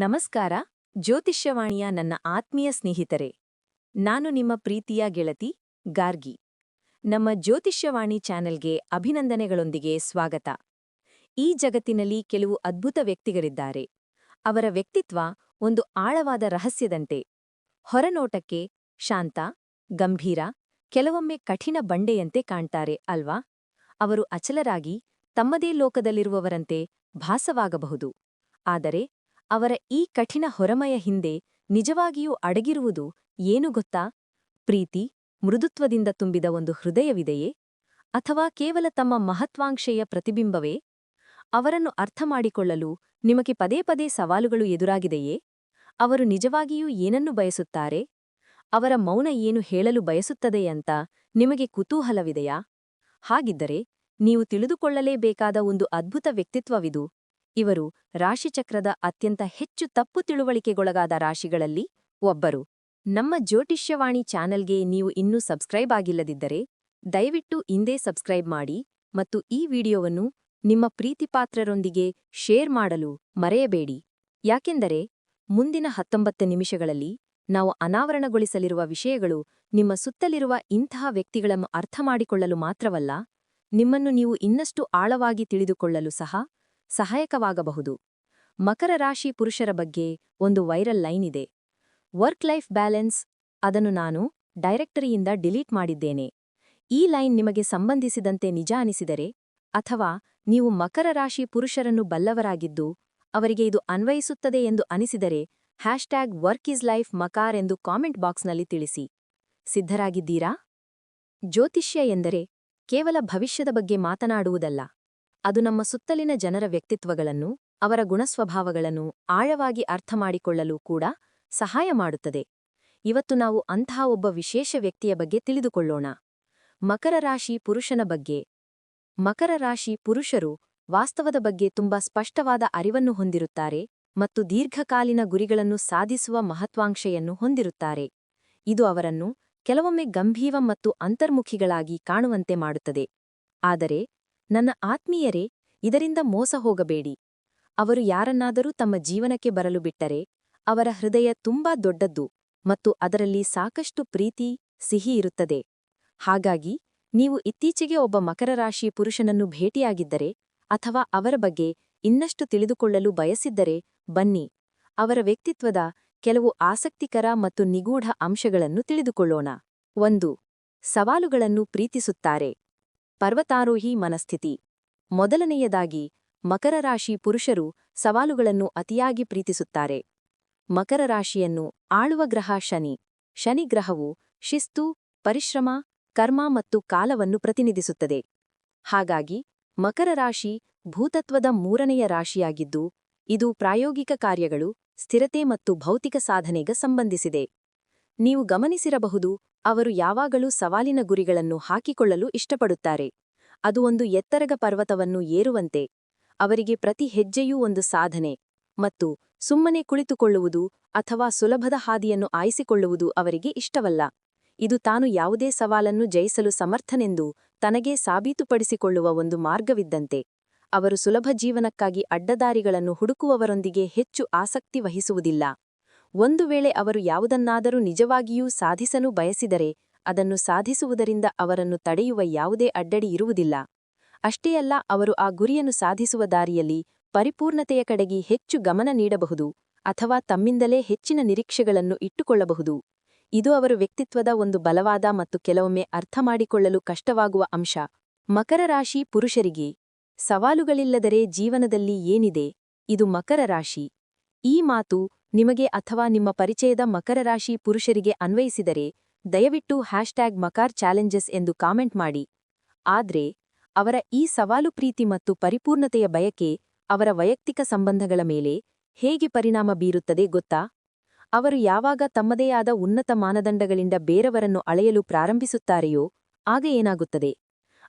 ನಮಸ್ಕಾರ, ಜ್ಯೋತಿಷ್ಯವಾಣಿಯ ನನ್ನ ಆತ್ಮೀಯ ಸ್ನೇಹಿತರೆ. ನಾನು ನಿಮ್ಮ ಪ್ರೀತಿಯ ಗೆಳತಿ ಗಾರ್ಗಿ. ನಮ್ಮ ಜ್ಯೋತಿಷ್ಯವಾಣಿ ಚಾನೆಲ್ಗೆ ಅಭಿನಂದನೆಗಳೊಂದಿಗೆ ಸ್ವಾಗತ. ಈ ಜಗತ್ತಿನಲ್ಲಿ ಕೆಲವು ಅದ್ಭುತ ವ್ಯಕ್ತಿಗಳಿದ್ದಾರೆ. ಅವರ ವ್ಯಕ್ತಿತ್ವ ಒಂದು ಆಳವಾದ ರಹಸ್ಯದಂತೆ. ಹೊರನೋಟಕ್ಕೆ ಶಾಂತ, ಗಂಭೀರ, ಕೆಲವೊಮ್ಮೆ ಕಠಿಣ ಬಂಡೆಯಂತೆ ಕಾಣ್ತಾರೆ ಅಲ್ವಾ? ಅವರು ಅಚಲರಾಗಿ ತಮ್ಮದೇ ಲೋಕದಲ್ಲಿರುವವರಂತೆ ಭಾಸವಾಗಬಹುದು. ಆದರೆ ಅವರ ಈ ಕಠಿಣ ಹೊರಮಯ ಹಿಂದೆ ನಿಜವಾಗಿಯೂ ಅಡಗಿರುವುದು ಏನು ಗೊತ್ತಾ? ಪ್ರೀತಿ, ಮೃದುತ್ವದಿಂದ ತುಂಬಿದ ಒಂದು ಹೃದಯವಿದೆಯೇ? ಅಥವಾ ಕೇವಲ ತಮ್ಮ ಮಹತ್ವಾಂಕ್ಷೆಯ ಪ್ರತಿಬಿಂಬವೇ? ಅವರನ್ನು ಅರ್ಥಮಾಡಿಕೊಳ್ಳಲು ನಿಮಗೆ ಪದೇ ಪದೇ ಸವಾಲುಗಳು ಎದುರಾಗಿದೆಯೇ? ಅವರು ನಿಜವಾಗಿಯೂ ಏನನ್ನು ಬಯಸುತ್ತಾರೆ? ಅವರ ಮೌನ ಏನು ಹೇಳಲು ಬಯಸುತ್ತದೆಯಂತ ನಿಮಗೆ ಕುತೂಹಲವಿದೆಯಾ? ಹಾಗಿದ್ದರೆ ನೀವು ತಿಳಿದುಕೊಳ್ಳಲೇಬೇಕಾದ ಒಂದು ಅದ್ಭುತ ವ್ಯಕ್ತಿತ್ವವಿದು. ಇವರು ರಾಶಿಚಕ್ರದ ಅತ್ಯಂತ ಹೆಚ್ಚು ತಪ್ಪು ತಿಳುವಳಿಕೆಗೊಳಗಾದ ರಾಶಿಗಳಲ್ಲಿ ಒಬ್ಬರು. ನಮ್ಮ ಜ್ಯೋತಿಷ್ಯವಾಣಿ ಚಾನೆಲ್ಗೆ ನೀವು ಇನ್ನೂ ಸಬ್ಸ್ಕ್ರೈಬ್ ಆಗಿಲ್ಲದಿದ್ದರೆ ದಯವಿಟ್ಟು ಇಂದೇ ಸಬ್ಸ್ಕ್ರೈಬ್ ಮಾಡಿ ಮತ್ತು ಈ ವಿಡಿಯೋವನ್ನು ನಿಮ್ಮ ಪ್ರೀತಿಪಾತ್ರರೊಂದಿಗೆ ಶೇರ್ ಮಾಡಲು ಮರೆಯಬೇಡಿ. ಯಾಕೆಂದರೆ ಮುಂದಿನ 19 ನಿಮಿಷಗಳಲ್ಲಿ ನಾವು ಅನಾವರಣಗೊಳಿಸಲಿರುವ ವಿಷಯಗಳು ನಿಮ್ಮ ಸುತ್ತಲಿರುವ ಇಂತಹ ವ್ಯಕ್ತಿಗಳನ್ನು ಅರ್ಥಮಾಡಿಕೊಳ್ಳಲು ಮಾತ್ರವಲ್ಲ, ನಿಮ್ಮನ್ನು ನೀವು ಇನ್ನಷ್ಟು ಆಳವಾಗಿ ತಿಳಿದುಕೊಳ್ಳಲು ಸಹ ಸಹಾಯಕವಾಗಬಹುದು. ಮಕರ ರಾಶಿ ಪುರುಷರ ಬಗ್ಗೆ ಒಂದು ವೈರಲ್ ಲೈನ್ ಇದೆ. ವರ್ಕ್ ಲೈಫ್ ಬ್ಯಾಲೆನ್ಸ್, ಅದನ್ನು ನಾನು ಡೈರೆಕ್ಟರಿಯಿಂದ ಡಿಲೀಟ್ ಮಾಡಿದ್ದೇನೆ. ಈ ಲೈನ್ ನಿಮಗೆ ಸಂಬಂಧಿಸಿದಂತೆ ನಿಜ ಅನಿಸಿದರೆ, ಅಥವಾ ನೀವು ಮಕರ ರಾಶಿ ಪುರುಷರನ್ನು ಬಲ್ಲವರಾಗಿದ್ದು ಅವರಿಗೆ ಇದು ಅನ್ವಯಿಸುತ್ತದೆ ಎಂದು ಅನಿಸಿದರೆ #WorkIsLife ಮಕಾರ್ ಎಂದು ಕಾಮೆಂಟ್ ಬಾಕ್ಸ್ನಲ್ಲಿ ತಿಳಿಸಿ. ಸಿದ್ಧರಾಗಿದ್ದೀರಾ? ಜ್ಯೋತಿಷ್ಯ ಎಂದರೆ ಕೇವಲ ಭವಿಷ್ಯದ ಬಗ್ಗೆ ಮಾತನಾಡುವುದಲ್ಲ. ಅದು ನಮ್ಮ ಸುತ್ತಲಿನ ಜನರ ವ್ಯಕ್ತಿತ್ವಗಳನ್ನು, ಅವರ ಗುಣಸ್ವಭಾವಗಳನ್ನು ಆಳವಾಗಿ ಅರ್ಥಮಾಡಿಕೊಳ್ಳಲು ಕೂಡ ಸಹಾಯ ಮಾಡುತ್ತದೆ. ಇವತ್ತು ನಾವು ಅಂತಹ ಒಬ್ಬ ವಿಶೇಷ ವ್ಯಕ್ತಿಯ ಬಗ್ಗೆ ತಿಳಿದುಕೊಳ್ಳೋಣ. ಮಕರ ರಾಶಿ ಪುರುಷನ ಬಗ್ಗೆ. ಮಕರ ರಾಶಿ ಪುರುಷರು ವಾಸ್ತವದ ಬಗ್ಗೆ ತುಂಬಾ ಸ್ಪಷ್ಟವಾದ ಅರಿವನ್ನು ಹೊಂದಿರುತ್ತಾರೆ ಮತ್ತು ದೀರ್ಘಕಾಲೀನ ಗುರಿಗಳನ್ನು ಸಾಧಿಸುವ ಮಹತ್ವಾಂಕ್ಷೆಯನ್ನು ಹೊಂದಿರುತ್ತಾರೆ. ಇದು ಅವರನ್ನು ಕೆಲವೊಮ್ಮೆ ಗಂಭೀರ ಮತ್ತು ಅಂತರ್ಮುಖಿಗಳಾಗಿ ಕಾಣುವಂತೆ ಮಾಡುತ್ತದೆ. ಆದರೆ ನನ್ನ ಆತ್ಮೀಯರೇ, ಇದರಿಂದ ಮೋಸ ಹೋಗಬೇಡಿ. ಅವರು ಯಾರನ್ನಾದರೂ ತಮ್ಮ ಜೀವನಕ್ಕೆ ಬರಲು ಬಿಟ್ಟರೆ ಅವರ ಹೃದಯ ತುಂಬಾ ದೊಡ್ಡದ್ದು ಮತ್ತು ಅದರಲ್ಲಿ ಸಾಕಷ್ಟು ಪ್ರೀತಿ, ಸಿಹಿ ಇರುತ್ತದೆ. ಹಾಗಾಗಿ ನೀವು ಇತ್ತೀಚೆಗೆ ಒಬ್ಬ ಮಕರ ರಾಶಿ ಪುರುಷನನ್ನು ಭೇಟಿಯಾಗಿದ್ದರೆ ಅಥವಾ ಅವರ ಬಗ್ಗೆ ಇನ್ನಷ್ಟು ತಿಳಿದುಕೊಳ್ಳಲು ಬಯಸಿದ್ದರೆ ಬನ್ನಿ, ಅವರ ವ್ಯಕ್ತಿತ್ವದ ಕೆಲವು ಆಸಕ್ತಿಕರ ಮತ್ತು ನಿಗೂಢ ಅಂಶಗಳನ್ನು ತಿಳಿದುಕೊಳ್ಳೋಣ. 1. ಸವಾಲುಗಳನ್ನು ಪ್ರೀತಿಸುತ್ತಾರೆ. ಪರ್ವತಾರೋಹಿ ಮನಸ್ಥಿತಿ. ಮೊದಲನೆಯದಾಗಿ, ಮಕರ ರಾಶಿ ಪುರುಷರು ಸವಾಲುಗಳನ್ನು ಅತಿಯಾಗಿ ಪ್ರೀತಿಸುತ್ತಾರೆ. ಮಕರ ರಾಶಿಯನ್ನು ಆಳುವ ಗ್ರಹ ಶನಿ. ಶನಿ ಗ್ರಹವು ಶಿಸ್ತು, ಪರಿಶ್ರಮ, ಕರ್ಮ ಮತ್ತು ಕಾಲವನ್ನು ಪ್ರತಿನಿಧಿಸುತ್ತದೆ. ಹಾಗಾಗಿ ಮಕರ ರಾಶಿ ಭೂತತ್ವದ 3ನೆಯ ರಾಶಿಯಾಗಿದ್ದು, ಇದು ಪ್ರಾಯೋಗಿಕ ಕಾರ್ಯಗಳು, ಸ್ಥಿರತೆ ಮತ್ತು ಭೌತಿಕ ಸಾಧನೆಗೆ ಸಂಬಂಧಿಸಿದೆ. ನೀವು ಗಮನಿಸಿರಬಹುದು, ಅವರು ಯಾವಾಗಲೂ ಸವಾಲಿನ ಗುರಿಗಳನ್ನು ಹಾಕಿಕೊಳ್ಳಲು ಇಷ್ಟಪಡುತ್ತಾರೆ. ಅದು ಒಂದು ಎತ್ತರದ ಪರ್ವತವನ್ನು ಏರುವಂತೆ. ಅವರಿಗೆ ಪ್ರತಿ ಹೆಜ್ಜೆಯೂ ಒಂದು ಸಾಧನೆ, ಮತ್ತು ಸುಮ್ಮನೆ ಕುಳಿತುಕೊಳ್ಳುವುದು ಅಥವಾ ಸುಲಭದ ಹಾದಿಯನ್ನು ಆಯ್ಸಿಕೊಳ್ಳುವುದು ಅವರಿಗೆ ಇಷ್ಟವಲ್ಲ. ಇದು ತಾನು ಯಾವುದೇ ಸವಾಲನ್ನು ಜಯಿಸಲು ಸಮರ್ಥನೆಂದು ತನಗೇ ಸಾಬೀತುಪಡಿಸಿಕೊಳ್ಳುವ ಒಂದು ಮಾರ್ಗವಿದ್ದಂತೆ. ಅವರು ಸುಲಭ ಜೀವನಕ್ಕಾಗಿ ಅಡ್ಡದಾರಿಗಳನ್ನು ಹುಡುಕುವವರೊಂದಿಗೆ ಹೆಚ್ಚು ಆಸಕ್ತಿ ವಹಿಸುವುದಿಲ್ಲ. ಒಂದು ವೇಳೆ ಅವರು ಯಾವುದನ್ನಾದರೂ ನಿಜವಾಗಿಯೂ ಸಾಧಿಸಲು ಬಯಸಿದರೆ ಅದನ್ನು ಸಾಧಿಸುವುದರಿಂದ ಅವರನ್ನು ತಡೆಯುವ ಯಾವುದೇ ಅಡ್ಡಡಿ ಇರುವುದಿಲ್ಲ. ಅಷ್ಟೇ ಅಲ್ಲ, ಅವರು ಆ ಗುರಿಯನ್ನು ಸಾಧಿಸುವ ದಾರಿಯಲ್ಲಿ ಪರಿಪೂರ್ಣತೆಯ ಕಡೆಗೆ ಹೆಚ್ಚು ಗಮನ ನೀಡಬಹುದು ಅಥವಾ ತಮ್ಮಿಂದಲೇ ಹೆಚ್ಚಿನ ನಿರೀಕ್ಷೆಗಳನ್ನು ಇಟ್ಟುಕೊಳ್ಳಬಹುದು. ಇದು ಅವರ ವ್ಯಕ್ತಿತ್ವದ ಒಂದು ಬಲವಾದ ಮತ್ತು ಕೆಲವೊಮ್ಮೆ ಅರ್ಥಮಾಡಿಕೊಳ್ಳಲು ಕಷ್ಟವಾಗುವ ಅಂಶ. ಮಕರ ರಾಶಿ ಪುರುಷರಿಗೆ ಸವಾಲುಗಳಿಲ್ಲದರೆ ಜೀವನದಲ್ಲಿ ಏನಿದೆ? ಇದು ಮಕರ ರಾಶಿ. ಈ ಮಾತು ನಿಮಗೆ ಅಥವಾ ನಿಮ್ಮ ಪರಿಚಯದ ಮಕರ ರಾಶಿ ಪುರುಷರಿಗೆ ಅನ್ವಯಿಸಿದರೆ ದಯವಿಟ್ಟು #ಮಕಾರ್ ಚಾಲೆಂಜಸ್ ಎಂದು ಕಾಮೆಂಟ್ ಮಾಡಿ. ಆದ್ರೆ ಅವರ ಈ ಸವಾಲು ಪ್ರೀತಿ ಮತ್ತು ಪರಿಪೂರ್ಣತೆಯ ಬಯಕೆ ಅವರ ವೈಯಕ್ತಿಕ ಸಂಬಂಧಗಳ ಮೇಲೆ ಹೇಗೆ ಪರಿಣಾಮ ಬೀರುತ್ತದೆ ಗೊತ್ತಾ? ಅವರು ಯಾವಾಗ ತಮ್ಮದೇ ಆದ ಉನ್ನತ ಮಾನದಂಡಗಳಿಂದ ಬೇರೆಯವರನ್ನು ಅಳೆಯಲು ಪ್ರಾರಂಭಿಸುತ್ತಾರೆಯೋ ಆಗ ಏನಾಗುತ್ತದೆ?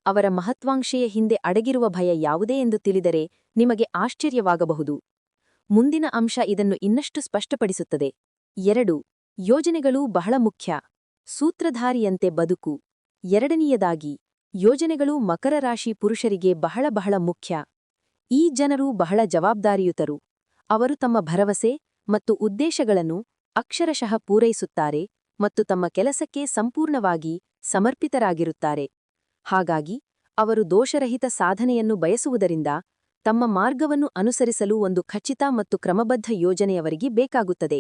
ಅವರ ಮಹತ್ವಾಂಕ್ಷೆಯ ಹಿಂದೆ ಅಡಗಿರುವ ಭಯ ಯಾವುದೇ ಎಂದು ತಿಳಿದರೆ ನಿಮಗೆ ಆಶ್ಚರ್ಯವಾಗಬಹುದು. ಮುಂದಿನ ಅಂಶ ಇದನ್ನು ಇನ್ನಷ್ಟು ಸ್ಪಷ್ಟಪಡಿಸುತ್ತದೆ. 2. ಯೋಜನೆಗಳು ಬಹಳ ಮುಖ್ಯ. ಸೂತ್ರಧಾರಿಯಂತೆ ಬದುಕು. ಎರಡನೆಯದಾಗಿ, ಯೋಜನೆಗಳು ಮಕರ ರಾಶಿ ಪುರುಷರಿಗೆ ಬಹಳ ಮುಖ್ಯ. ಈ ಜನರು ಬಹಳ ಜವಾಬ್ದಾರಿಯುತರು. ಅವರು ತಮ್ಮ ಭರವಸೆ, ಮತ್ತು ಉದ್ದೇಶಗಳನ್ನು ಅಕ್ಷರಶಃ ಪೂರೈಸುತ್ತಾರೆ ಮತ್ತು ತಮ್ಮ ಕೆಲಸಕ್ಕೆ ಸಂಪೂರ್ಣವಾಗಿ ಸಮರ್ಪಿತರಾಗಿರುತ್ತಾರೆ. ಹಾಗಾಗಿ ಅವರು ದೋಷರಹಿತ ಸಾಧನೆಯನ್ನು ಬಯಸುವುದರಿಂದ ತಮ್ಮ ಮಾರ್ಗವನ್ನು ಅನುಸರಿಸಲು ಒಂದು ಖಚಿತ ಮತ್ತು ಕ್ರಮಬದ್ಧ ಯೋಜನೆಯವರಿಗೆ ಬೇಕಾಗುತ್ತದೆ.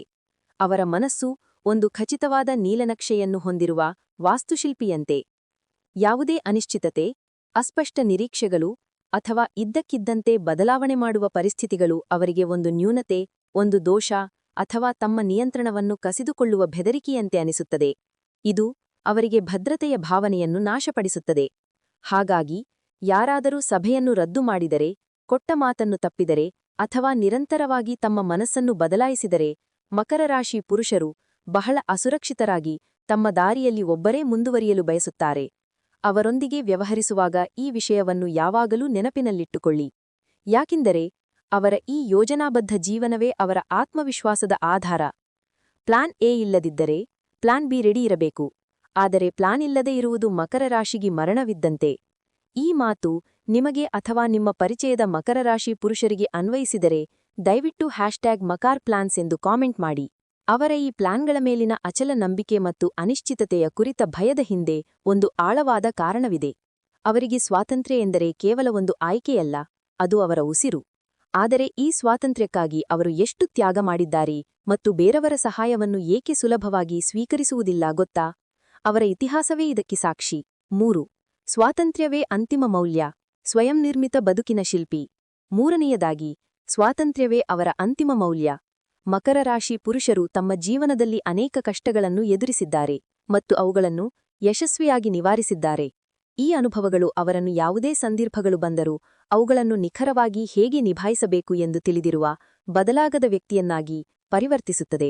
ಅವರ ಮನಸ್ಸು ಒಂದು ಖಚಿತವಾದ ನೀಲನಕ್ಷೆಯನ್ನು ಹೊಂದಿರುವ ವಾಸ್ತುಶಿಲ್ಪಿಯಂತೆ. ಯಾವುದೇ ಅನಿಶ್ಚಿತತೆ, ಅಸ್ಪಷ್ಟ ನಿರೀಕ್ಷೆಗಳು ಅಥವಾ ಇದ್ದಕ್ಕಿದ್ದಂತೆ ಬದಲಾವಣೆ ಮಾಡುವ ಪರಿಸ್ಥಿತಿಗಳು ಅವರಿಗೆ ಒಂದು ನ್ಯೂನತೆ, ಒಂದು ದೋಷ ಅಥವಾ ತಮ್ಮ ನಿಯಂತ್ರಣವನ್ನು ಕಸಿದುಕೊಳ್ಳುವ ಬೆದರಿಕೆಯಂತೆ ಅನಿಸುತ್ತದೆ. ಇದು ಅವರಿಗೆ ಭದ್ರತೆಯ ಭಾವನೆಯನ್ನು ನಾಶಪಡಿಸುತ್ತದೆ. ಹಾಗಾಗಿ ಯಾರಾದರೂ ಸಭೆಯನ್ನು ರದ್ದು ಮಾಡಿದರೆ, ಕೊಟ್ಟ ಮಾತನ್ನು ತಪ್ಪಿದರೆ ಅಥವಾ ನಿರಂತರವಾಗಿ ತಮ್ಮ ಮನಸ್ಸನ್ನು ಬದಲಾಯಿಸಿದರೆ ಮಕರ ರಾಶಿ ಪುರುಷರು ಬಹಳ ಅಸುರಕ್ಷಿತರಾಗಿ ತಮ್ಮ ದಾರಿಯಲ್ಲಿ ಒಬ್ಬರೇ ಮುಂದುವರಿಯಲು ಬಯಸುತ್ತಾರೆ. ಅವರೊಂದಿಗೆ ವ್ಯವಹರಿಸುವಾಗ ಈ ವಿಷಯವನ್ನು ಯಾವಾಗಲೂ ನೆನಪಿನಲ್ಲಿಟ್ಟುಕೊಳ್ಳಿ. ಯಾಕೆಂದರೆ ಅವರ ಈ ಯೋಜನಾಬದ್ಧ ಜೀವನವೇ ಅವರ ಆತ್ಮವಿಶ್ವಾಸದ ಆಧಾರ. ಪ್ಲಾನ್ ಎ ಇಲ್ಲದಿದ್ದರೆ ಪ್ಲಾನ್ ಬಿ ರೆಡಿ ಇರಬೇಕು. ಆದರೆ ಪ್ಲಾನ್ ಇಲ್ಲದೆ ಇರುವುದು ಮಕರ ರಾಶಿಗೆ ಮರಣವಿದ್ದಂತೆ. ಈ ಮಾತು ನಿಮಗೆ ಅಥವಾ ನಿಮ್ಮ ಪರಿಚಯದ ಮಕರ ರಾಶಿ ಪುರುಷರಿಗೆ ಅನ್ವಯಿಸಿದರೆ ದಯವಿಟ್ಟು #ಮಕಾರ್ ಪ್ಲಾನ್ಸ್ ಎಂದು ಕಾಮೆಂಟ್ ಮಾಡಿ. ಅವರ ಈ ಪ್ಲಾನ್ಗಳ ಮೇಲಿನ ಅಚಲ ನಂಬಿಕೆ ಮತ್ತು ಅನಿಶ್ಚಿತತೆಯ ಕುರಿತ ಭಯದ ಹಿಂದೆ ಒಂದು ಆಳವಾದ ಕಾರಣವಿದೆ. ಅವರಿಗೆ ಸ್ವಾತಂತ್ರ್ಯ ಎಂದರೆ ಕೇವಲ ಒಂದು ಆಯ್ಕೆಯಲ್ಲ, ಅದು ಅವರ ಉಸಿರು. ಆದರೆ ಈ ಸ್ವಾತಂತ್ರ್ಯಕ್ಕಾಗಿ ಅವರು ಎಷ್ಟು ತ್ಯಾಗ ಮಾಡಿದ್ದಾರೆ ಮತ್ತು ಬೇರೆಯವರ ಸಹಾಯವನ್ನು ಏಕೆ ಸುಲಭವಾಗಿ ಸ್ವೀಕರಿಸುವುದಿಲ್ಲ ಗೊತ್ತಾ? ಅವರ ಇತಿಹಾಸವೇ ಇದಕ್ಕೆ ಸಾಕ್ಷಿ. 3. ಸ್ವಾತಂತ್ರ್ಯವೇ ಅಂತಿಮ ಮೌಲ್ಯ. ಸ್ವಯಂ ನಿರ್ಮಿತ ಬದುಕಿನ ಶಿಲ್ಪಿ. 3ನೇಯದಾಗಿ, ಸ್ವಾತಂತ್ರ್ಯವೇ ಅವರ ಅಂತಿಮ ಮೌಲ್ಯ. ಮಕರ ರಾಶಿ ಪುರುಷರು ತಮ್ಮ ಜೀವನದಲ್ಲಿ ಅನೇಕ ಕಷ್ಟಗಳನ್ನು ಎದುರಿಸಿದ್ದಾರೆ ಮತ್ತು ಅವುಗಳನ್ನು ಯಶಸ್ವಿಯಾಗಿ ನಿವಾರಿಸಿದ್ದಾರೆ. ಈ ಅನುಭವಗಳು ಅವರನ್ನು ಯಾವುದೇ ಸಂದರ್ಭಗಳು ಬಂದರೂ ಅವುಗಳನ್ನು ನಿಖರವಾಗಿ ಹೇಗೆ ನಿಭಾಯಿಸಬೇಕು ಎಂದು ತಿಳಿದಿರುವ ಬದಲಾಗದ ವ್ಯಕ್ತಿಯನ್ನಾಗಿ ಪರಿವರ್ತಿಸುತ್ತದೆ.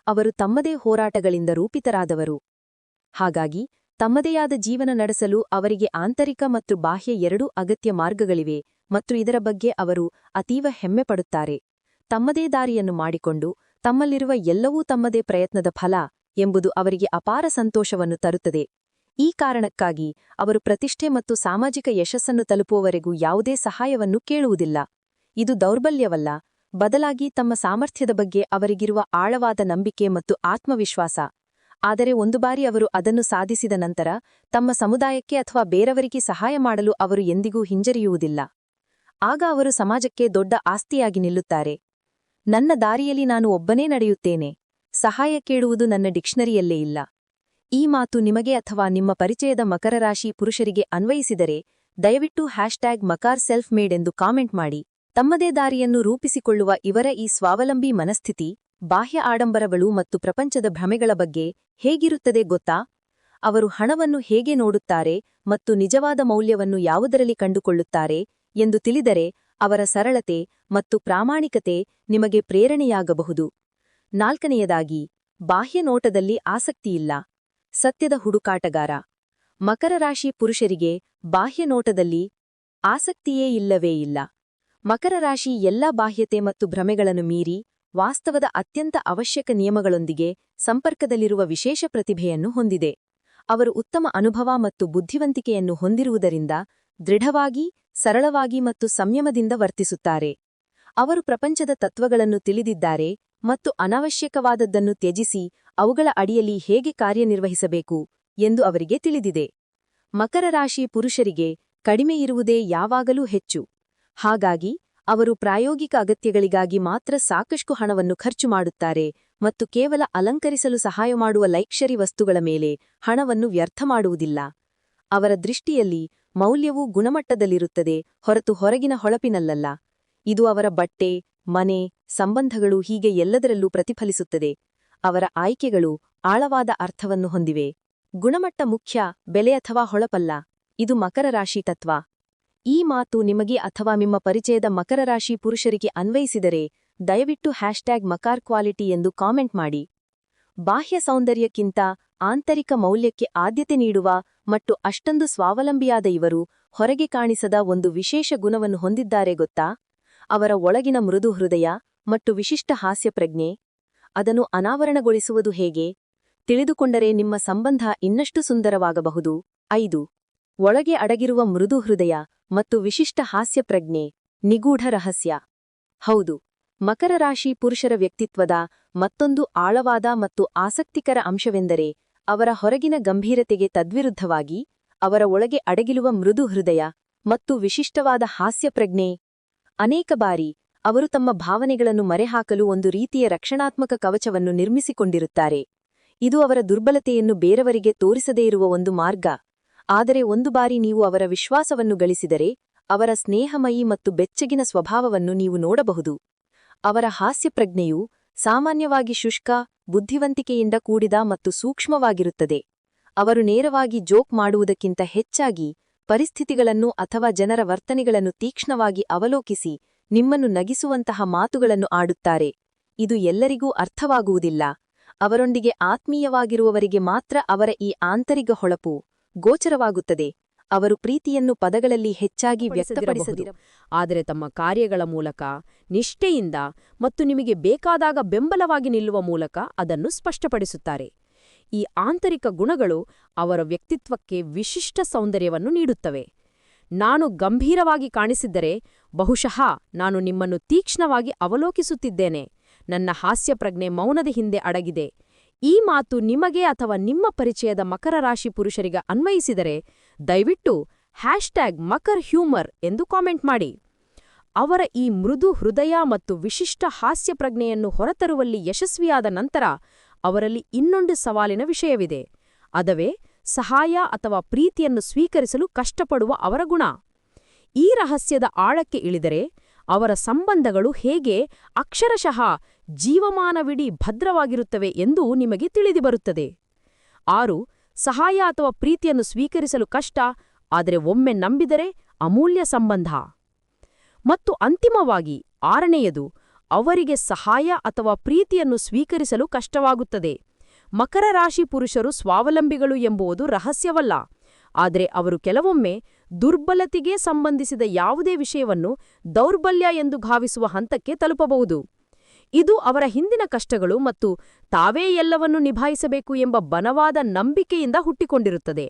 ಅವರು ತಮ್ಮದೇ ಹೋರಾಟಗಳಿಂದ ರೂಪಿತರಾದವರು. ಹಾಗಾಗಿ ತಮ್ಮದೇಯಾದ ಜೀವನ ನಡೆಸಲು ಅವರಿಗೆ ಆಂತರಿಕ ಮತ್ತು ಬಾಹ್ಯ ಎರಡೂ ಅಗತ್ಯ ಮಾರ್ಗಗಳಿವೆ ಮತ್ತು ಇದರ ಬಗ್ಗೆ ಅವರು ಅತೀವ ಹೆಮ್ಮೆಪಡುತ್ತಾರೆ. ತಮ್ಮದೇ ದಾರಿಯನ್ನು ಮಾಡಿಕೊಂಡು ತಮ್ಮಲ್ಲಿರುವ ಎಲ್ಲವೂ ತಮ್ಮದೇ ಪ್ರಯತ್ನದ ಫಲ ಎಂಬುದು ಅವರಿಗೆ ಅಪಾರ ಸಂತೋಷವನ್ನು ತರುತ್ತದೆ. ಈ ಕಾರಣಕ್ಕಾಗಿ ಅವರು ಪ್ರತಿಷ್ಠೆ ಮತ್ತು ಸಾಮಾಜಿಕ ಯಶಸ್ಸನ್ನು ತಲುಪುವವರೆಗೂ ಯಾವುದೇ ಸಹಾಯವನ್ನು ಕೇಳುವುದಿಲ್ಲ. ಇದು ದೌರ್ಬಲ್ಯವಲ್ಲ, ಬದಲಾಗಿ ತಮ್ಮ ಸಾಮರ್ಥ್ಯದ ಬಗ್ಗೆ ಅವರಿಗಿರುವ ಆಳವಾದ ನಂಬಿಕೆ ಮತ್ತು ಆತ್ಮವಿಶ್ವಾಸ. ಆದರೆ ಒಂದು ಬಾರಿ ಅವರು ಅದನ್ನು ಸಾಧಿಸಿದ ನಂತರ ತಮ್ಮ ಸಮುದಾಯಕ್ಕೆ ಅಥವಾ ಬೇರೆಯವರಿಗೆ ಸಹಾಯ ಮಾಡಲು ಅವರು ಎಂದಿಗೂ ಹಿಂಜರಿಯುವುದಿಲ್ಲ. ಆಗ ಅವರು ಸಮಾಜಕ್ಕೆ ದೊಡ್ಡ ಆಸ್ತಿಯಾಗಿ ನಿಲ್ಲುತ್ತಾರೆ. ನನ್ನ ದಾರಿಯಲ್ಲಿ ನಾನು ಒಬ್ಬನೇ ನಡೆಯುತ್ತೇನೆ, ಸಹಾಯ ಕೇಳುವುದು ನನ್ನ ಡಿಕ್ಷನರಿಯಲ್ಲೇ ಇಲ್ಲ. ಈ ಮಾತು ನಿಮಗೆ ಅಥವಾ ನಿಮ್ಮ ಪರಿಚಯದ ಮಕರ ರಾಶಿ ಪುರುಷರಿಗೆ ಅನ್ವಯಿಸಿದರೆ ದಯವಿಟ್ಟು #ಮಕಾರ್ ಸೆಲ್ಫ್ ಮೇಡ್ ಎಂದು ಕಾಮೆಂಟ್ ಮಾಡಿ. ತಮ್ಮದೇ ದಾರಿಯನ್ನು ರೂಪಿಸಿಕೊಳ್ಳುವ ಇವರ ಈ ಸ್ವಾವಲಂಬಿ ಮನಸ್ಥಿತಿ ಬಾಹ್ಯ ಆಡಂಬರಗಳು ಮತ್ತು ಪ್ರಪಂಚದ ಭ್ರಮೆಗಳ ಬಗ್ಗೆ ಹೇಗಿರುತ್ತದೆ ಗೊತ್ತಾ? ಅವರು ಹಣವನ್ನು ಹೇಗೆ ನೋಡುತ್ತಾರೆ ಮತ್ತು ನಿಜವಾದ ಮೌಲ್ಯವನ್ನು ಯಾವುದರಲ್ಲಿ ಕಂಡುಕೊಳ್ಳುತ್ತಾರೆ ಎಂದು ತಿಳಿದರೆ ಅವರ ಸರಳತೆ ಮತ್ತು ಪ್ರಾಮಾಣಿಕತೆ ನಿಮಗೆ ಪ್ರೇರಣೆಯಾಗಬಹುದು. 4ನೇಯದಾಗಿ, ಬಾಹ್ಯ ನೋಟದಲ್ಲಿ ಆಸಕ್ತಿಯಿಲ್ಲ. ಸತ್ಯದ ಹುಡುಕಾಟಗಾರ. ಮಕರ ರಾಶಿ ಪುರುಷರಿಗೆ ಬಾಹ್ಯ ನೋಟದಲ್ಲಿ ಆಸಕ್ತಿಯೇ ಇಲ್ಲವೇ ಇಲ್ಲ. ಮಕರ ರಾಶಿ ಎಲ್ಲಾ ಬಾಹ್ಯತೆ ಮತ್ತು ಭ್ರಮೆಗಳನ್ನು ಮೀರಿ ವಾಸ್ತವದ ಅತ್ಯಂತ ಅವಶ್ಯಕ ನಿಯಮಗಳೊಂದಿಗೆ ಸಂಪರ್ಕದಲ್ಲಿರುವ ವಿಶೇಷ ಪ್ರತಿಭೆಯನ್ನು ಹೊಂದಿದೆ. ಅವರು ಉತ್ತಮ ಅನುಭವ ಮತ್ತು ಬುದ್ಧಿವಂತಿಕೆಯನ್ನು ಹೊಂದಿರುವುದರಿಂದ ದೃಢವಾಗಿ, ಸರಳವಾಗಿ ಮತ್ತು ಸಂಯಮದಿಂದ ವರ್ತಿಸುತ್ತಾರೆ. ಅವರು ಪ್ರಪಂಚದ ತತ್ವಗಳನ್ನು ತಿಳಿದಿದ್ದಾರೆ ಮತ್ತು ಅನಾವಶ್ಯಕವಾದದ್ದನ್ನು ತ್ಯಜಿಸಿ ಅವುಗಳ ಅಡಿಯಲ್ಲಿ ಹೇಗೆ ಕಾರ್ಯನಿರ್ವಹಿಸಬೇಕು ಎಂದು ಅವರಿಗೆ ತಿಳಿದಿದೆ. ಮಕರ ರಾಶಿ ಪುರುಷರಿಗೆ ಕಡಿಮೆ ಇರುವುದೇ ಯಾವಾಗಲೂ ಹೆಚ್ಚು. ಹಾಗಾಗಿ ಅವರು ಪ್ರಾಯೋಗಿಕ ಅಗತ್ಯಗಳಿಗಾಗಿ ಮಾತ್ರ ಸಾಕಷ್ಟು ಹಣವನ್ನು ಖರ್ಚು ಮಾಡುತ್ತಾರೆ ಮತ್ತು ಕೇವಲ ಅಲಂಕರಿಸಲು ಸಹಾಯ ಮಾಡುವ ಲೈಕ್ಷರಿ ವಸ್ತುಗಳ ಮೇಲೆ ಹಣವನ್ನು ವ್ಯರ್ಥ ಮಾಡುವುದಿಲ್ಲ. ಅವರ ದೃಷ್ಟಿಯಲ್ಲಿ ಮೌಲ್ಯವು ಗುಣಮಟ್ಟದಲ್ಲಿರುತ್ತದೆ ಹೊರತು ಹೊರಗಿನ ಹೊಳಪಿನಲ್ಲಲ್ಲ. ಇದು ಅವರ ಬಟ್ಟೆ, ಮನೆ, ಸಂಬಂಧಗಳು ಹೀಗೆ ಎಲ್ಲದರಲ್ಲೂ ಪ್ರತಿಫಲಿಸುತ್ತದೆ. ಅವರ ಆಯ್ಕೆಗಳು ಆಳವಾದ ಅರ್ಥವನ್ನು ಹೊಂದಿವೆ. ಗುಣಮಟ್ಟ ಮುಖ್ಯ, ಬೆಲೆ ಅಥವಾ ಹೊಳಪಲ್ಲ. ಇದು ಮಕರ ರಾಶಿ ತತ್ವ. ಈ ಮಾತು ನಿಮಗೆ ಅಥವಾ ನಿಮ್ಮ ಪರಿಚಯದ ಮಕರ ರಾಶಿ ಪುರುಷರಿಗೆ ಅನ್ವಯಿಸಿದರೆ ದಯವಿಟ್ಟು #ಮಕಾರ್ ಕ್ವಾಲಿಟಿ ಎಂದು ಕಾಮೆಂಟ್ ಮಾಡಿ. ಬಾಹ್ಯ ಸೌಂದರ್ಯಕ್ಕಿಂತ ಆಂತರಿಕ ಮೌಲ್ಯಕ್ಕೆ ಆದ್ಯತೆ ನೀಡುವ ಮತ್ತು ಅಷ್ಟೊಂದು ಸ್ವಾವಲಂಬಿಯಾದ ಇವರು ಹೊರಗೆ ಕಾಣಿಸದ ಒಂದು ವಿಶೇಷ ಗುಣವನ್ನು ಹೊಂದಿದ್ದಾರೆ ಗೊತ್ತಾ? ಅವರ ಒಳಗಿನ ಮೃದು ಹೃದಯ ಮತ್ತು ವಿಶಿಷ್ಟ ಹಾಸ್ಯ ಪ್ರಜ್ಞೆ. ಅದನ್ನು ಅನಾವರಣಗೊಳಿಸುವುದು ಹೇಗೆ? ತಿಳಿದುಕೊಂಡರೆ ನಿಮ್ಮ ಸಂಬಂಧ ಇನ್ನಷ್ಟು ಸುಂದರವಾಗಬಹುದು. 5. ಒಳಗೆ ಅಡಗಿರುವ ಮೃದು ಹೃದಯ ಮತ್ತು ವಿಶಿಷ್ಟ ಹಾಸ್ಯ ಪ್ರಜ್ಞೆ. ನಿಗೂಢ ರಹಸ್ಯ. ಹೌದು, ಮಕರ ರಾಶಿ ಪುರುಷರ ವ್ಯಕ್ತಿತ್ವದ ಮತ್ತೊಂದು ಆಳವಾದ ಮತ್ತು ಆಸಕ್ತಿಕರ ಅಂಶವೆಂದರೆ ಅವರ ಹೊರಗಿನ ಗಂಭೀರತೆಗೆ ತದ್ವಿರುದ್ಧವಾಗಿ ಅವರ ಒಳಗೆ ಅಡಗಿರುವ ಮೃದು ಹೃದಯ ಮತ್ತು ವಿಶಿಷ್ಟವಾದ ಹಾಸ್ಯ ಪ್ರಜ್ಞೆ. ಅನೇಕ ಬಾರಿ ಅವರು ತಮ್ಮ ಭಾವನೆಗಳನ್ನು ಮರೆಹಾಕಲು ಒಂದು ರೀತಿಯ ರಕ್ಷಣಾತ್ಮಕ ಕವಚವನ್ನು ನಿರ್ಮಿಸಿಕೊಂಡಿರುತ್ತಾರೆ. ಇದು ಅವರ ದುರ್ಬಲತೆಯನ್ನು ಬೇರೆಯವರಿಗೆ ತೋರಿಸದೇ ಇರುವ ಒಂದು ಮಾರ್ಗ. ಆದರೆ ಒಂದು ಬಾರಿ ನೀವು ಅವರ ವಿಶ್ವಾಸವನ್ನು ಗಳಿಸಿದರೆ ಅವರ ಸ್ನೇಹಮಯಿ ಮತ್ತು ಬೆಚ್ಚಗಿನ ಸ್ವಭಾವವನ್ನು ನೀವು ನೋಡಬಹುದು. ಅವರ ಹಾಸ್ಯಪ್ರಜ್ಞೆಯು ಸಾಮಾನ್ಯವಾಗಿ ಶುಷ್ಕ, ಬುದ್ಧಿವಂತಿಕೆಯಿಂದ ಕೂಡಿದ ಮತ್ತು ಸೂಕ್ಷ್ಮವಾಗಿರುತ್ತದೆ. ಅವರು ನೇರವಾಗಿ ಜೋಕ್ ಮಾಡುವುದಕ್ಕಿಂತ ಹೆಚ್ಚಾಗಿ ಪರಿಸ್ಥಿತಿಗಳನ್ನು ಅಥವಾ ಜನರ ವರ್ತನೆಗಳನ್ನು ತೀಕ್ಷ್ಣವಾಗಿ ಅವಲೋಕಿಸಿ ನಿಮ್ಮನ್ನು ನಗಿಸುವಂತಹ ಮಾತುಗಳನ್ನು ಆಡುತ್ತಾರೆ. ಇದು ಎಲ್ಲರಿಗೂ ಅರ್ಥವಾಗುವುದಿಲ್ಲ. ಅವರೊಂದಿಗೆ ಆತ್ಮೀಯವಾಗಿರುವವರಿಗೆ ಮಾತ್ರ ಅವರ ಈ ಆಂತರಿಕ ಹೊಳಪು ಗೋಚರವಾಗುತ್ತದೆ. ಅವರು ಪ್ರೀತಿಯನ್ನು ಪದಗಳಲ್ಲಿ ಹೆಚ್ಚಾಗಿ ವ್ಯಕ್ತಪಡಿಸದಿರ, ಆದರೆ ತಮ್ಮ ಕಾರ್ಯಗಳ ಮೂಲಕ, ನಿಷ್ಠೆಯಿಂದ ಮತ್ತು ನಿಮಗೆ ಬೇಕಾದಾಗ ಬೆಂಬಲವಾಗಿ ನಿಲ್ಲುವ ಮೂಲಕ ಅದನ್ನು ಸ್ಪಷ್ಟಪಡಿಸುತ್ತಾರೆ. ಈ ಆಂತರಿಕ ಗುಣಗಳು ಅವರ ವ್ಯಕ್ತಿತ್ವಕ್ಕೆ ವಿಶಿಷ್ಟ ಸೌಂದರ್ಯವನ್ನು ನೀಡುತ್ತವೆ. ನಾನು ಗಂಭೀರವಾಗಿ ಕಾಣಿಸಿದ್ದರೆ ಬಹುಶಃ ನಾನು ನಿಮ್ಮನ್ನು ತೀಕ್ಷ್ಣವಾಗಿ ಅವಲೋಕಿಸುತ್ತಿದ್ದೇನೆ. ನನ್ನ ಹಾಸ್ಯಪ್ರಜ್ಞೆ ಮೌನದ ಹಿಂದೆ ಅಡಗಿದೆ. ಈ ಮಾತು ನಿಮಗೆ ಅಥವಾ ನಿಮ್ಮ ಪರಿಚಯದ ಮಕರ ರಾಶಿ ಪುರುಷರಿಗೆ ಅನ್ವಯಿಸಿದರೆ ದಯವಿಟ್ಟು #ಮಕರ್ ಹ್ಯೂಮರ್ ಎಂದು ಕಾಮೆಂಟ್ ಮಾಡಿ. ಅವರ ಈ ಮೃದು ಹೃದಯ ಮತ್ತು ವಿಶಿಷ್ಟ ಹಾಸ್ಯಪ್ರಜ್ಞೆಯನ್ನು ಹೊರತರುವಲ್ಲಿ ಯಶಸ್ವಿಯಾದ ನಂತರ ಅವರಲ್ಲಿ ಇನ್ನೊಂದು ಸವಾಲಿನ ವಿಷಯವಿದೆ. ಅದವೇ ಸಹಾಯ ಅಥವಾ ಪ್ರೀತಿಯನ್ನು ಸ್ವೀಕರಿಸಲು ಕಷ್ಟಪಡುವ ಅವರ ಗುಣ. ಈ ರಹಸ್ಯದ ಆಳಕ್ಕೆ ಇಳಿದರೆ ಅವರ ಸಂಬಂಧಗಳು ಹೇಗೆ ಅಕ್ಷರಶಃ ಜೀವಮಾನವಿಡೀ ಭದ್ರವಾಗಿರುತ್ತವೆ ಎಂದು ನಿಮಗೆ ತಿಳಿದುಬರುತ್ತದೆ. 6. ಸಹಾಯ ಅಥವಾ ಪ್ರೀತಿಯನ್ನು ಸ್ವೀಕರಿಸಲು ಕಷ್ಟ, ಆದರೆ ಒಮ್ಮೆ ನಂಬಿದರೆ ಅಮೂಲ್ಯ ಸಂಬಂಧ. ಮತ್ತು ಅಂತಿಮವಾಗಿ 6ನೇಯದು, ಅವರಿಗೆ ಸಹಾಯ ಅಥವಾ ಪ್ರೀತಿಯನ್ನು ಸ್ವೀಕರಿಸಲು ಕಷ್ಟವಾಗುತ್ತದೆ. ಮಕರ ರಾಶಿ ಪುರುಷರು ಸ್ವಾವಲಂಬಿಗಳು ಎಂಬುದು ರಹಸ್ಯವಲ್ಲ, ಆದರೆ ಅವರು ಕೆಲವೊಮ್ಮೆ ದುರ್ಬಲತೆಗೆ ಸಂಬಂಧಿಸಿದ ಯಾವುದೇ ವಿಷಯವನ್ನು ದೌರ್ಬಲ್ಯ ಎಂದು ಭಾವಿಸುವ ಹಂತಕ್ಕೆ ತಲುಪಬಹುದು. ಇದು ಅವರ ಹಿಂದಿನ ಕಷ್ಟಗಳು ಮತ್ತು ತಾವೇ ಎಲ್ಲವನ್ನೂ ನಿಭಾಯಿಸಬೇಕು ಎಂಬ ಬಲವಾದ ನಂಬಿಕೆಯಿಂದ ಹುಟ್ಟಿಕೊಂಡಿರುತ್ತದೆ.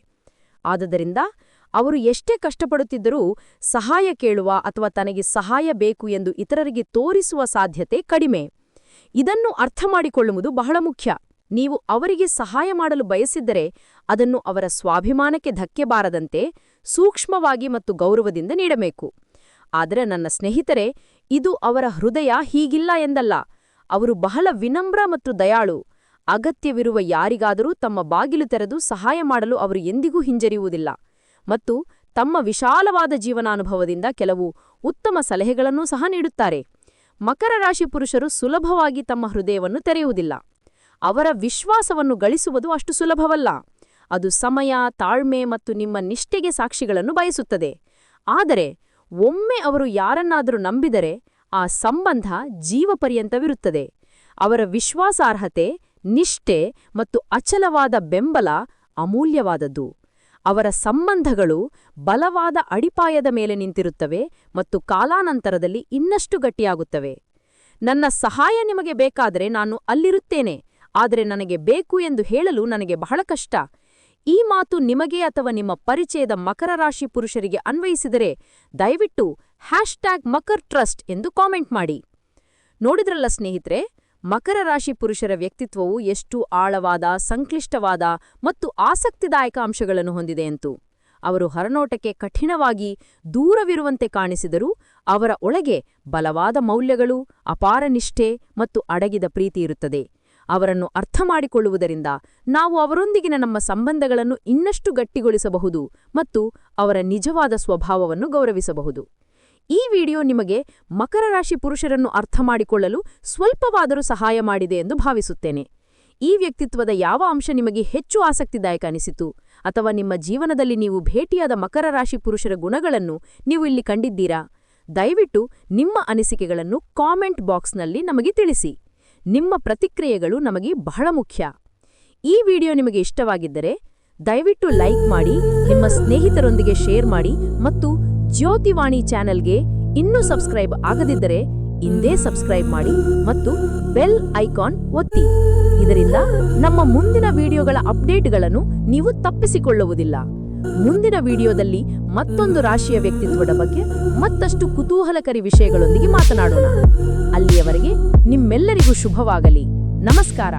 ಆದುದರಿಂದ ಅವರು ಎಷ್ಟೇ ಕಷ್ಟಪಡುತ್ತಿದ್ದರೂ ಸಹಾಯ ಕೇಳುವ ಅಥವಾ ತನಗೆ ಸಹಾಯ ಬೇಕು ಎಂದು ಇತರರಿಗೆ ತೋರಿಸುವ ಸಾಧ್ಯತೆ ಕಡಿಮೆ. ಇದನ್ನು ಅರ್ಥಮಾಡಿಕೊಳ್ಳುವುದು ಬಹಳ ಮುಖ್ಯ. ನೀವು ಅವರಿಗೆ ಸಹಾಯ ಮಾಡಲು ಬಯಸಿದ್ದರೆ ಅದನ್ನು ಅವರ ಸ್ವಾಭಿಮಾನಕ್ಕೆ ಧಕ್ಕೆ ಬಾರದಂತೆ ಸೂಕ್ಷ್ಮವಾಗಿ ಮತ್ತು ಗೌರವದಿಂದ ನೀಡಬೇಕು. ಆದರೆ ನನ್ನ ಸ್ನೇಹಿತರೆ, ಇದು ಅವರ ಹೃದಯ ಹೀಗಿಲ್ಲ ಎಂದಲ್ಲ. ಅವರು ಬಹಳ ವಿನಮ್ರ ಮತ್ತು ದಯಾಳು. ಅಗತ್ಯವಿರುವ ಯಾರಿಗಾದರೂ ತಮ್ಮ ಬಾಗಿಲು ತೆರೆದು ಸಹಾಯ ಮಾಡಲು ಅವರು ಎಂದಿಗೂ ಹಿಂಜರಿಯುವುದಿಲ್ಲ ಮತ್ತು ತಮ್ಮ ವಿಶಾಲವಾದ ಜೀವನಾನುಭವದಿಂದ ಕೆಲವು ಉತ್ತಮ ಸಲಹೆಗಳನ್ನೂ ಸಹ ನೀಡುತ್ತಾರೆ. ಮಕರ ರಾಶಿ ಪುರುಷರು ಸುಲಭವಾಗಿ ತಮ್ಮ ಹೃದಯವನ್ನು ತೆರೆಯುವುದಿಲ್ಲ. ಅವರ ವಿಶ್ವಾಸವನ್ನು ಗಳಿಸುವುದು ಅಷ್ಟು ಸುಲಭವಲ್ಲ. ಅದು ಸಮಯ, ತಾಳ್ಮೆ ಮತ್ತು ನಿಮ್ಮ ನಿಷ್ಠೆಗೆ ಸಾಕ್ಷಿಗಳನ್ನು ಬಯಸುತ್ತದೆ. ಆದರೆ ಒಮ್ಮೆ ಅವರು ಯಾರನ್ನಾದರೂ ನಂಬಿದರೆ ಆ ಸಂಬಂಧ ಜೀವಪರ್ಯಂತವಿರುತ್ತದೆ. ಅವರ ವಿಶ್ವಾಸಾರ್ಹತೆ, ನಿಷ್ಠೆ ಮತ್ತು ಅಚಲವಾದ ಬೆಂಬಲ ಅಮೂಲ್ಯವಾದದ್ದು. ಅವರ ಸಂಬಂಧಗಳು ಬಲವಾದ ಅಡಿಪಾಯದ ಮೇಲೆ ನಿಂತಿರುತ್ತವೆ ಮತ್ತು ಕಾಲಾನಂತರದಲ್ಲಿ ಇನ್ನಷ್ಟು ಗಟ್ಟಿಯಾಗುತ್ತವೆ. ನನ್ನ ಸಹಾಯ ನಿಮಗೆ ಬೇಕಾದರೆ ನಾನು ಅಲ್ಲಿರುತ್ತೇನೆ, ಆದರೆ ನನಗೆ ಬೇಕು ಎಂದು ಹೇಳಲು ನನಗೆ ಬಹಳ ಕಷ್ಟ. ಈ ಮಾತು ನಿಮಗೆ ಅಥವಾ ನಿಮ್ಮ ಪರಿಚಯದ ಮಕರ ರಾಶಿ ಪುರುಷರಿಗೆ ಅನ್ವಯಿಸಿದರೆ ದಯವಿಟ್ಟು #ಮಕರ್ ಟ್ರಸ್ಟ್ ಎಂದು ಕಾಮೆಂಟ್ ಮಾಡಿ. ನೋಡಿದ್ರಲ್ಲ ಸ್ನೇಹಿತರೆ, ಮಕರ ರಾಶಿ ಪುರುಷರ ವ್ಯಕ್ತಿತ್ವವು ಎಷ್ಟು ಆಳವಾದ, ಸಂಕ್ಲಿಷ್ಟವಾದ ಮತ್ತು ಆಸಕ್ತಿದಾಯಕ ಅಂಶಗಳನ್ನು ಹೊಂದಿದೆ ಎಂದು. ಅವರು ಹೊರನೋಟಕ್ಕೆ ಕಠಿಣವಾಗಿ ದೂರವಿರುವಂತೆ ಕಾಣಿಸಿದರೂ ಅವರ ಒಳಗೆ ಬಲವಾದ ಮೌಲ್ಯಗಳು, ಅಪಾರ ನಿಷ್ಠೆ ಮತ್ತು ಅಡಗಿದ ಪ್ರೀತಿ ಇರುತ್ತದೆ. ಅವರನ್ನು ಅರ್ಥಮಾಡಿಕೊಳ್ಳುವುದರಿಂದ ನಾವು ಅವರೊಂದಿಗಿನ ನಮ್ಮ ಸಂಬಂಧಗಳನ್ನು ಇನ್ನಷ್ಟು ಗಟ್ಟಿಗೊಳಿಸಬಹುದು ಮತ್ತು ಅವರ ನಿಜವಾದ ಸ್ವಭಾವವನ್ನು ಗೌರವಿಸಬಹುದು. ಈ ವಿಡಿಯೋ ನಿಮಗೆ ಮಕರ ರಾಶಿ ಪುರುಷರನ್ನು ಅರ್ಥಮಾಡಿಕೊಳ್ಳಲು ಸ್ವಲ್ಪವಾದರೂ ಸಹಾಯ ಮಾಡಿದೆ ಎಂದು ಭಾವಿಸುತ್ತೇನೆ. ಈ ವ್ಯಕ್ತಿತ್ವದ ಯಾವ ಅಂಶ ನಿಮಗೆ ಹೆಚ್ಚು ಆಸಕ್ತಿದಾಯಕ ಅನಿಸಿತು, ಅಥವಾ ನಿಮ್ಮ ಜೀವನದಲ್ಲಿ ನೀವು ಭೇಟಿಯಾದ ಮಕರ ರಾಶಿ ಪುರುಷರ ಗುಣಗಳನ್ನು ನೀವು ಇಲ್ಲಿ ಕಂಡಿದ್ದೀರಾ? ದಯವಿಟ್ಟು ನಿಮ್ಮ ಅನಿಸಿಕೆಗಳನ್ನು ಕಾಮೆಂಟ್ ಬಾಕ್ಸ್ನಲ್ಲಿ ನಮಗೆ ತಿಳಿಸಿ. ನಿಮ್ಮ ಪ್ರತಿಕ್ರಿಯೆಗಳು ನಮಗೆ ಬಹಳ ಮುಖ್ಯ. ಈ ವಿಡಿಯೋ ನಿಮಗೆ ಇಷ್ಟವಾಗಿದ್ದರೆ ದಯವಿಟ್ಟು ಲೈಕ್ ಮಾಡಿ, ನಿಮ್ಮ ಸ್ನೇಹಿತರೊಂದಿಗೆ ಶೇರ್ ಮಾಡಿ ಮತ್ತು ಜ್ಯೋತಿವಾಣಿ ಚಾನೆಲ್ಗೆ ಇನ್ನೂ ಸಬ್ಸ್ಕ್ರೈಬ್ ಆಗದಿದ್ದರೆ ಇಂದೇ ಸಬ್ಸ್ಕ್ರೈಬ್ ಮಾಡಿ ಮತ್ತು ಬೆಲ್ ಐಕಾನ್ ಒತ್ತಿ. ಇದರಿಂದ ನಮ್ಮ ಮುಂದಿನ ವಿಡಿಯೋಗಳ ಅಪ್ಡೇಟ್ಗಳನ್ನು ನೀವು ತಪ್ಪಿಸಿಕೊಳ್ಳುವುದಿಲ್ಲ. ಮುಂದಿನ ವಿಡಿಯೋದಲ್ಲಿ ಮತ್ತೊಂದು ರಾಶಿಯ ವ್ಯಕ್ತಿತ್ವದ ಬಗ್ಗೆ ಮತ್ತಷ್ಟು ಕುತೂಹಲಕಾರಿ ವಿಷಯಗಳೊಂದಿಗೆ ಮಾತನಾಡೋಣ. ಅಲ್ಲಿಯವರೆಗೆ ನಿಮ್ಮೆಲ್ಲರಿಗೂ ಶುಭವಾಗಲಿ. ನಮಸ್ಕಾರ.